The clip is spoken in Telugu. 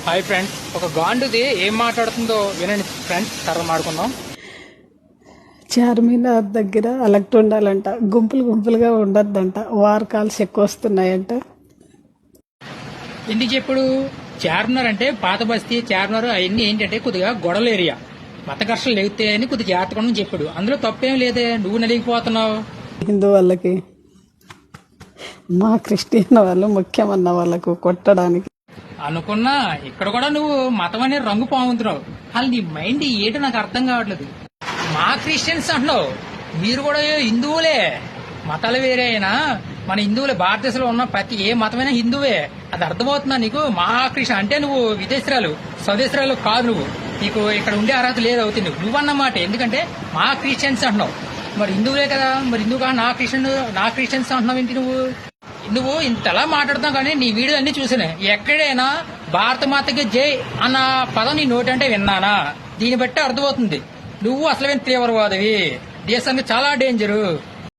హాయ్ ఫ్రెండ్స్, ఒక గాండుది ఏం మాట్లాడుతుందో వినండి ఫ్రెండ్స్. తర్వాత మాడుకుందాం. చార్మినార్ దగ్గర అలక్ట్ ఉండాలంట, గుంపులు గుంపులుగా ఉండొద్దంట, వార్ కాల్స్ ఎక్కువ వస్తున్నాయంట. ఎందుకు చెప్పుడు? చార్మినార్ అంటే పాత బస్తీ, చార్మినార్ అవన్నీ ఏంటంటే కొద్దిగా గొడవల ఏరియా, మత ఘర్షణలు లేగితే అని కొద్దిగా జాగ్రత్తగా ఉండని చెప్పాడు. అందులో తప్పేం లేదే, నువ్వు నలిగిపోతున్నావు. హిందూ వాళ్ళకి మా క్రిస్టియన్ వాళ్ళు ముఖ్యమన్న వాళ్ళకు కొట్టడానికి అనుకున్నా ఇక్కడ కూడా నువ్వు మతం అనే రంగు పాముతున్నావు. అసలు నీ మైండ్ ఏంటో నాకు అర్థం కావట్లేదు. మా క్రిస్టియన్స్ అంటున్నావు, మీరు కూడా హిందువులే. మతాలు వేరే అయినా మన హిందువులే. భారతదేశంలో ఉన్న ప్రతి ఏ మతమైనా హిందువే. అది అర్థమవుతుందా నీకు? మా క్రిస్టియన్ అంటే నువ్వు విదేశీరాలు, స్వదేశీరాలు కాదు. నువ్వు నీకు ఇక్కడ ఉండే అర్హత లేదు అవుతుంది నువ్వన్నమాట. ఎందుకంటే మా క్రిస్టియన్స్ అంటున్నావు, మరి హిందువులే కదా. మరి హిందువుగా నా క్రిస్టియన్స్ అంటున్నావు ఏంటి? నువ్వు ఇంతలా మాట్లాడుతావు. కానీ నీ వీడియో అన్ని చూసాను. ఎక్కడైనా భారత మాతకి జై అన్న పదం నీ నోటి అంటే విన్నానా? దీన్ని బట్టి అర్థమవుతుంది నువ్వు అసలు తీవ్రవాదివి, దేశానికి చాలా డేంజరు.